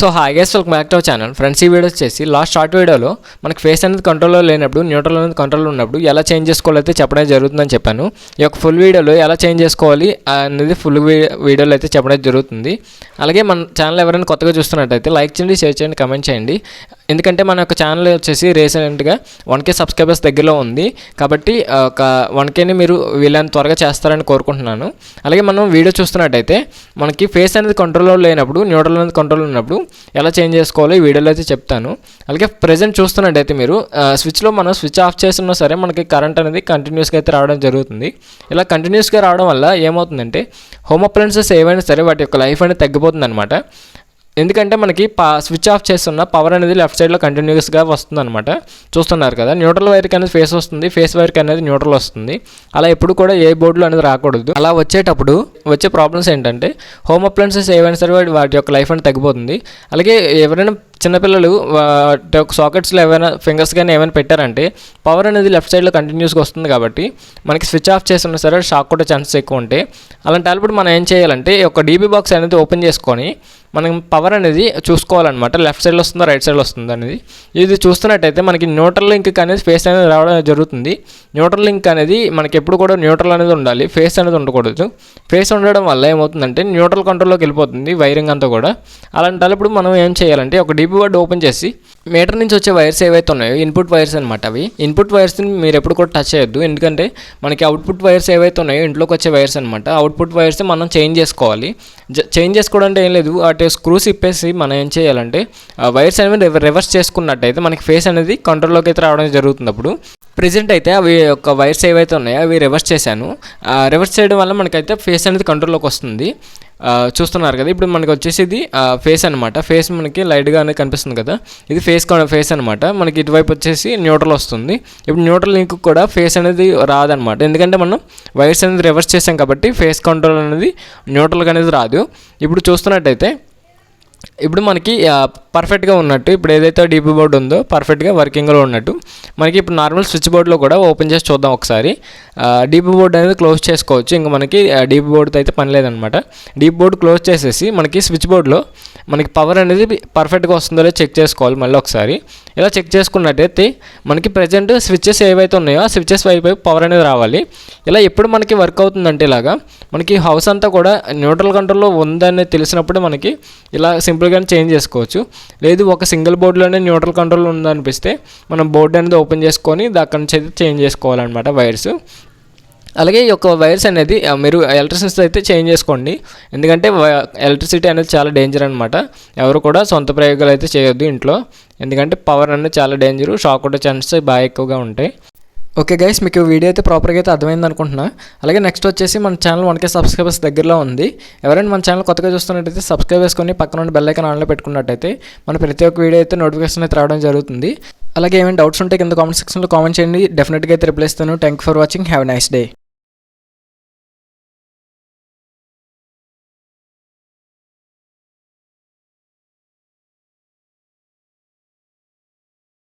So hi guys, welcome back to our channel. Friends, ఈ video వచ్చేసి last short వీడియోలో మనకి ఫేస్ అనేది కంట్రోల్లో లేనప్పుడు, న్యూట్రల్ అనేది కంట్రోల్లో ఉన్నప్పుడు ఎలా చేంజ్ చేసుకోవాలైతే చెప్పడం జరుగుతుందని చెప్పాను. ఈ యొక్క ఫుల్ వీడియోలో ఎలా చేంజ్ చేసుకోవాలి అనేది ఫుల్ వీడియోలో అయితే చెప్పడం జరుగుతుంది. అలాగే మన ఛానల్ ఎవరైనా కొత్తగా చూస్తున్నట్టయితే లైక్ చేయండి, షేర్ చేయండి, కమెంట్ చేయండి. ఎందుకంటే మన యొక్క ఛానల్ వచ్చేసి రీసెంట్గా 1K సబ్స్క్రైబర్స్ దగ్గరలో ఉంది. కాబట్టి ఒక 1Kని మీరు వీళ్ళని త్వరగా చేస్తారని కోరుకుంటున్నాను. అలాగే మనం వీడియో చూస్తున్నట్టయితే మనకి ఫేస్ అనేది కంట్రోల్లో లేనప్పుడు, న్యూట్రల్ అనేది కంట్రోల్లో ఉన్నప్పుడు ఎలా చేంజ్ చేసుకోవాలో ఈ వీడియోలో అయితే చెప్తాను. అలాగే ప్రజెంట్ చూస్తున్నట్టయితే మీరు స్విచ్లో మనం స్విచ్ ఆఫ్ చేస్తున్నా సరే మనకి కరెంట్ అనేది కంటిన్యూస్గా అయితే రావడం జరుగుతుంది. ఇలా కంటిన్యూస్గా రావడం వల్ల ఏమవుతుందంటే హోమ్ అప్లయన్సెస్ ఏవైనా సరే వాటి యొక్క లైఫ్ అనేది తగ్గిపోతుంది అనమాట. ఎందుకంటే మనకి స్విచ్ ఆఫ్ చేస్తున్న పవర్ అనేది లెఫ్ట్ సైడ్లో కంటిన్యూస్గా వస్తుంది అనమాట. చూస్తున్నారు కదా, న్యూట్రల్ వైర్కి అనేది ఫేస్ వస్తుంది, ఫేస్ వైర్కి అనేది న్యూట్రల్ వస్తుంది. అలా ఎప్పుడు కూడా ఏ బోర్డులో అనేది రాకూడదు. అలా వచ్చేటప్పుడు వచ్చే ప్రాబ్లమ్స్ ఏంటంటే హోమ్ అప్లయన్సెస్ ఏవైనా సరే వాటి యొక్క లైఫ్ అనేది తగ్గిపోతుంది. అలాగే ఎవరైనా చిన్నపిల్లలు వాటి యొక్క సాకెట్స్లో ఏమైనా ఫింగర్స్ కానీ ఏమైనా పెట్టారంటే పవర్ అనేది లెఫ్ట్ సైడ్లో కంటిన్యూస్గా వస్తుంది. కాబట్టి మనకి స్విచ్ ఆఫ్ చేస్తున్నా సరే షాక్ కొట్టే ఛాన్సెస్ ఎక్కువ ఉంటాయి. అలాంటప్పుడు మనం ఏం చేయాలంటే ఒక డీబీ బాక్స్ అనేది ఓపెన్ చేసుకొని మనం పవర్ అనేది చూసుకోవాలన్నమాట. లెఫ్ట్ సైడ్లో వస్తుందా, రైట్ సైడ్లో వస్తుందా అనేది. ఇది చూస్తున్నట్టయితే మనకి న్యూట్రల్ లింక్ అనేది ఫేస్ అనేది రావడం జరుగుతుంది. న్యూట్రల్ లింక్ అనేది మనకి ఎప్పుడు కూడా న్యూట్రల్ అనేది ఉండాలి, ఫేస్ అనేది ఉండకూడదు. ఫేస్ ఉండడం వల్ల ఏమవుతుందంటే న్యూట్రల్ కంట్రోల్లోకి వెళ్ళిపోతుంది వైరింగ్ అంతా కూడా. అలాంటప్పుడు మనం ఏం చేయాలంటే ఒక డీబీ బోర్డు ఓపెన్ చేసి మీటర్ నుంచి వచ్చే వైర్స్ ఏవైతే ఉన్నాయో ఇన్పుట్ వైర్స్ అనమాట. అవి ఇన్పుట్ వైర్స్ని మీరు ఎప్పుడు కూడా టచ్ చేయొద్దు. ఎందుకంటే మనకి అవుట్పుట్ వైర్స్ ఏవైతే ఉన్నాయో ఇంట్లోకి వచ్చే వైర్స్ అనమాట. అవుట్పుట్ వైర్స్ మనం చేంజ్ చేసుకోవాలి. చేంజ్ చేసుకోవడం అంటే ఏం లేదు, అటు స్క్రూస్ ఇప్పేసి మనం ఏం చేయాలంటే వైర్స్ అనేవి రివర్స్ చేసుకున్నట్టయితే మనకి ఫేస్ అనేది కంట్రోల్లోకి అయితే రావడం జరుగుతుంది. అప్పుడు ప్రెజెంట్ అయితే అవి ఒక వైర్స్ ఏవైతే ఉన్నాయో అవి రివర్స్ చేశాను. రివర్స్ చేయడం వల్ల మనకైతే ఫేస్ అనేది కంట్రోల్లోకి వస్తుంది. చూస్తున్నారు కదా, ఇప్పుడు మనకి వచ్చేసి ఇది ఫేస్ అనమాట. ఫేస్ మనకి లైట్గా అనేది కనిపిస్తుంది కదా, ఇది ఫేస్ అనమాట. మనకి ఇటువైపు వచ్చేసి న్యూట్రల్ వస్తుంది. ఇప్పుడు న్యూట్రల్ లింక్ కూడా ఫేస్ అనేది రాదనమాట. ఎందుకంటే మనం వైర్స్ అనేది రివర్స్ చేసాం కాబట్టి ఫేస్ కంట్రోల్ అనేది న్యూట్రల్గా అనేది రాదు. ఇప్పుడు చూస్తున్నట్టయితే ఇప్పుడు మనకి పర్ఫెక్ట్గా ఉన్నట్టు, ఇప్పుడు ఏదైతే డీపీ బోర్డు ఉందో పర్ఫెక్ట్గా వర్కింగ్లో ఉన్నట్టు మనకి ఇప్పుడు నార్మల్ స్విచ్ బోర్డులో కూడా ఓపెన్ చేసి చూద్దాం ఒకసారి. డీపీ బోర్డు అనేది క్లోజ్ చేసుకోవచ్చు. ఇంకా మనకి డీపీ బోర్డుతో అయితే పని లేదనమాట. డీపీ బోర్డు క్లోజ్ చేసేసి మనకి స్విచ్ బోర్డులో మనకి పవర్ అనేది పర్ఫెక్ట్గా వస్తుందో లేదో చెక్ చేసుకోవాలి మళ్ళీ ఒకసారి. ఇలా చెక్ చేసుకున్నట్టయితే మనకి ప్రజెంట్ స్విచ్చెస్ ఏవైతే ఉన్నాయో ఆ స్విచ్చెస్ వైపు పవర్ అనేది రావాలి. ఇలా ఎప్పుడు మనకి వర్క్ అవుతుందంటే ఇలాగా మనకి హౌస్ అంతా కూడా న్యూట్రల్ కంట్రోల్లో ఉందని తెలిసినప్పుడు మనకి ఇలా సింపుల్గానే చేంజ్ చేసుకోవచ్చు. లేదు ఒక సింగిల్ బోర్డులోనే న్యూట్రల్ కంట్రోల్ ఉందనిపిస్తే మనం బోర్డు అనేది ఓపెన్ చేసుకొని అక్కడి నుంచి అయితే చేంజ్ చేసుకోవాలన్నమాట వైర్స్. అలాగే ఈ యొక్క వైర్స్ అనేది మీరు ఎలక్ట్రిసిటీ అయితే చేంజ్ చేసుకోండి. ఎందుకంటే ఎలక్ట్రిసిటీ అనేది చాలా డేంజర్ అనమాట. ఎవరు కూడా సొంత ప్రయోగాలు అయితే చేయొద్దు ఇంట్లో. ఎందుకంటే పవర్ అనేది చాలా డేంజరు, షాక్ కొట్టే ఛాన్సెస్ బాగా ఎక్కువగా ఉంటాయి. ఓకే గైస్, మీకు వీడియో అయితే ప్రాపర్గా అయితే అర్థమైంది అనుకుంటున్నా. అలాగే నెక్స్ట్ వచ్చేసి మన ఛానల్ 1K సబ్స్క్రైబర్స్ దగ్గరలో ఉంది. ఎవరైనా మన ఛానల్ కొత్తగా చూస్తున్నట్టయితే సబ్స్క్రైబ్ చేసుకొని పక్కన ఉన్న బెల్ ఐకాన్ ఆన్లో పెట్టుకున్నట్టయితే మన ప్రతి ఒక్క వీడియో అయితే నోటిఫికేషన్ అయితే రావడం జరుగుతుంది. అలాగే ఏమైనా డౌట్స్ ఉంటే కింద కామెంట్ సెక్షన్లో కామెంట్ చేయండి, డెఫినెట్గా అయితే రిప్లై ఇస్తాను. Thank you for watching, have a nice day.